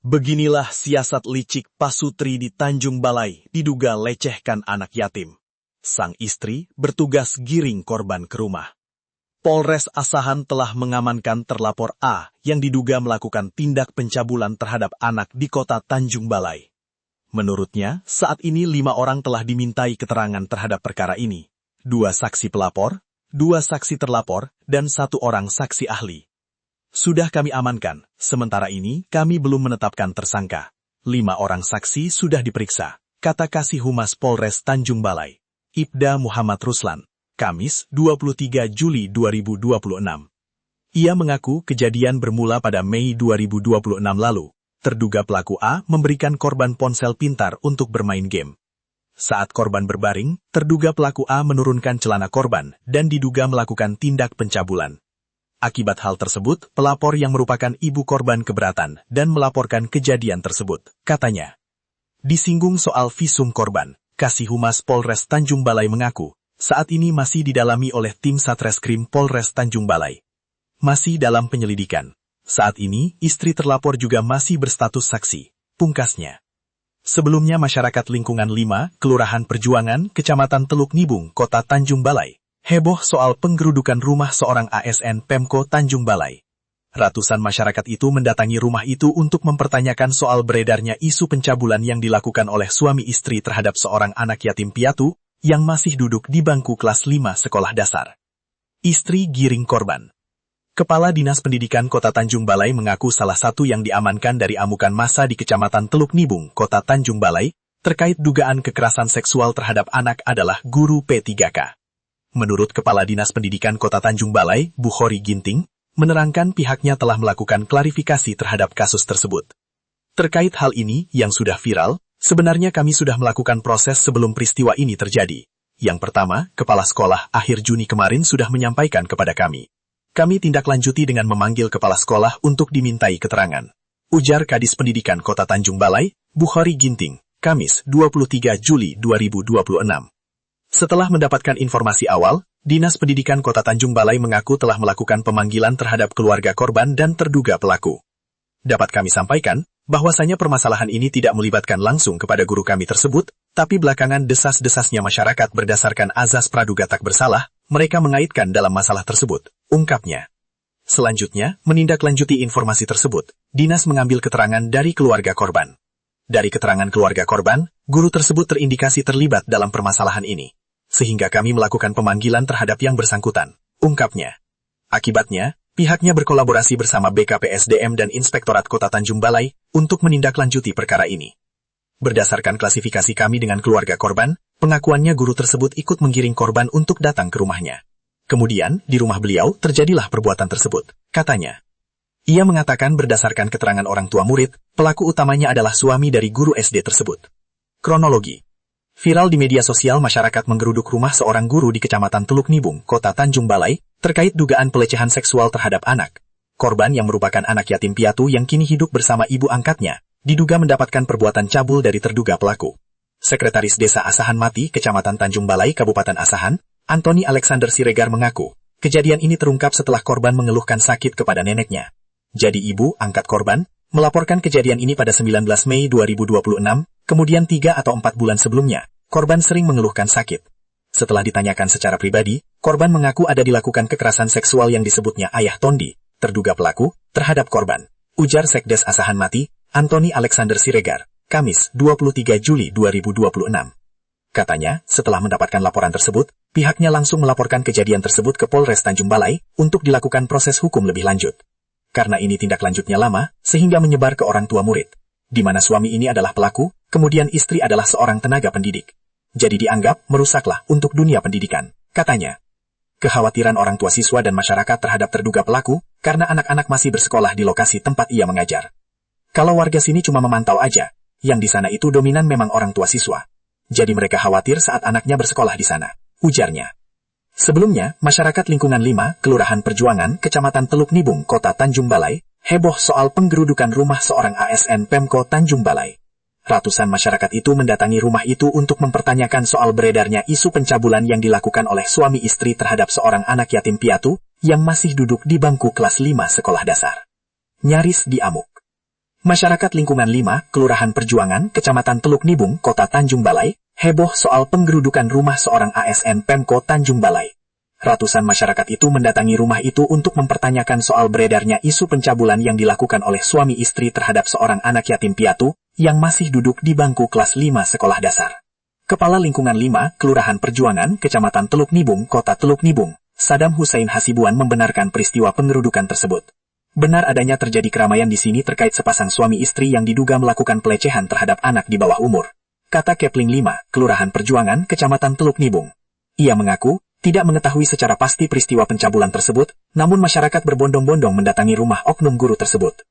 Beginilah siasat licik Pasutri di Tanjung Balai diduga lecehkan anak yatim. Sang istri bertugas giring korban ke rumah. Polres Asahan telah mengamankan terlapor A yang diduga melakukan tindak pencabulan terhadap anak di kota Tanjung Balai. Menurutnya, saat ini 5 orang telah dimintai keterangan terhadap perkara ini. 2 saksi pelapor, 2 saksi terlapor, dan 1 orang saksi ahli. Sudah kami amankan, sementara ini kami belum menetapkan tersangka. 5 orang saksi sudah diperiksa, kata Kasih Humas Polres Tanjung Balai, Ibda Muhammad Ruslan, Kamis 23 Juli 2026. Ia mengaku kejadian bermula pada Mei 2026 lalu. Terduga pelaku A memberikan korban ponsel pintar untuk bermain game. Saat korban berbaring, terduga pelaku A menurunkan celana korban dan diduga melakukan tindak pencabulan. Akibat hal tersebut, pelapor yang merupakan ibu korban keberatan dan melaporkan kejadian tersebut. Katanya, disinggung soal visum korban, Kasih Humas Polres Tanjung Balai mengaku, saat ini masih didalami oleh tim Satreskrim Polres Tanjung Balai. Masih dalam penyelidikan. Saat ini, istri terlapor juga masih berstatus saksi, pungkasnya. Sebelumnya masyarakat lingkungan 5, Kelurahan Perjuangan, Kecamatan Teluk Nibung, Kota Tanjung Balai, heboh soal penggerudukan rumah seorang ASN Pemko Tanjung Balai. Ratusan masyarakat itu mendatangi rumah itu untuk mempertanyakan soal beredarnya isu pencabulan yang dilakukan oleh suami istri terhadap seorang anak yatim piatu yang masih duduk di bangku kelas 5 sekolah dasar. Istri giring korban. Kepala Dinas Pendidikan Kota Tanjung Balai mengaku salah satu yang diamankan dari amukan massa di Kecamatan Teluk Nibung, Kota Tanjung Balai, terkait dugaan kekerasan seksual terhadap anak adalah guru P3K. Menurut Kepala Dinas Pendidikan Kota Tanjung Balai, Bukhori Ginting, menerangkan pihaknya telah melakukan klarifikasi terhadap kasus tersebut. Terkait hal ini yang sudah viral, sebenarnya kami sudah melakukan proses sebelum peristiwa ini terjadi. Yang pertama, Kepala Sekolah akhir Juni kemarin sudah menyampaikan kepada kami. Kami tindak lanjuti dengan memanggil Kepala Sekolah untuk dimintai keterangan. Ujar Kadis Pendidikan Kota Tanjung Balai, Bukhori Ginting, Kamis 23 Juli 2026. Setelah mendapatkan informasi awal, Dinas Pendidikan Kota Tanjung Balai mengaku telah melakukan pemanggilan terhadap keluarga korban dan terduga pelaku. Dapat kami sampaikan, bahwasanya permasalahan ini tidak melibatkan langsung kepada guru kami tersebut, tapi belakangan desas-desasnya masyarakat berdasarkan azas praduga tak bersalah, mereka mengaitkan dalam masalah tersebut, ungkapnya. Selanjutnya, menindaklanjuti informasi tersebut, Dinas mengambil keterangan dari keluarga korban. Dari keterangan keluarga korban, guru tersebut terindikasi terlibat dalam permasalahan ini. Sehingga kami melakukan pemanggilan terhadap yang bersangkutan, ungkapnya. Akibatnya, pihaknya berkolaborasi bersama BKPSDM dan Inspektorat Kota Tanjung Balai untuk menindaklanjuti perkara ini. Berdasarkan klasifikasi kami dengan keluarga korban, pengakuannya guru tersebut ikut menggiring korban untuk datang ke rumahnya. Kemudian, di rumah beliau terjadilah perbuatan tersebut, katanya. Ia mengatakan berdasarkan keterangan orang tua murid, pelaku utamanya adalah suami dari guru SD tersebut. Kronologi. Viral di media sosial masyarakat menggeruduk rumah seorang guru di Kecamatan Teluk Nibung, Kota Tanjung Balai, terkait dugaan pelecehan seksual terhadap anak. Korban yang merupakan anak yatim piatu yang kini hidup bersama ibu angkatnya, diduga mendapatkan perbuatan cabul dari terduga pelaku. Sekretaris Desa Asahan Mati, Kecamatan Tanjung Balai, Kabupaten Asahan, Antoni Alexander Siregar mengaku, kejadian ini terungkap setelah korban mengeluhkan sakit kepada neneknya. Jadi ibu angkat korban melaporkan kejadian ini pada 19 Mei 2026, kemudian 3 atau 4 bulan sebelumnya, korban sering mengeluhkan sakit. Setelah ditanyakan secara pribadi, korban mengaku ada dilakukan kekerasan seksual yang disebutnya ayah Tondi, terduga pelaku, terhadap korban. Ujar Sekdes Asahan Mati, Antoni Alexander Siregar, Kamis 23 Juli 2026. Katanya, setelah mendapatkan laporan tersebut, pihaknya langsung melaporkan kejadian tersebut ke Polres Tanjung Balai untuk dilakukan proses hukum lebih lanjut. Karena ini tindak lanjutnya lama, sehingga menyebar ke orang tua murid, di mana suami ini adalah pelaku, kemudian istri adalah seorang tenaga pendidik. Jadi dianggap merusaklah untuk dunia pendidikan, katanya. Kekhawatiran orang tua siswa dan masyarakat terhadap terduga pelaku, karena anak-anak masih bersekolah di lokasi tempat ia mengajar. Kalau warga sini cuma memantau aja, yang di sana itu dominan memang orang tua siswa. Jadi mereka khawatir saat anaknya bersekolah di sana, ujarnya. Sebelumnya, masyarakat lingkungan 5, Kelurahan Perjuangan, Kecamatan Teluk Nibung, Kota Tanjung Balai, heboh soal penggerudukan rumah seorang ASN Pemko Tanjung Balai. Ratusan masyarakat itu mendatangi rumah itu untuk mempertanyakan soal beredarnya isu pencabulan yang dilakukan oleh suami istri terhadap seorang anak yatim piatu yang masih duduk di bangku kelas 5 sekolah dasar. Nyaris diamuk. Masyarakat lingkungan 5, Kelurahan Perjuangan, Kecamatan Teluk Nibung, Kota Tanjung Balai, heboh soal penggerudukan rumah seorang ASN Pemko Tanjung Balai. Ratusan masyarakat itu mendatangi rumah itu untuk mempertanyakan soal beredarnya isu pencabulan yang dilakukan oleh suami istri terhadap seorang anak yatim piatu yang masih duduk di bangku kelas 5 sekolah dasar. Kepala Lingkungan 5, Kelurahan Perjuangan, Kecamatan Teluk Nibung, Kota Teluk Nibung, Sadam Hussein Hasibuan membenarkan peristiwa pengerudukan tersebut. Benar adanya terjadi keramaian di sini terkait sepasang suami istri yang diduga melakukan pelecehan terhadap anak di bawah umur, kata Kepling 5, Kelurahan Perjuangan, Kecamatan Teluk Nibung. Ia mengaku tidak mengetahui secara pasti peristiwa pencabulan tersebut, namun masyarakat berbondong-bondong mendatangi rumah oknum guru tersebut.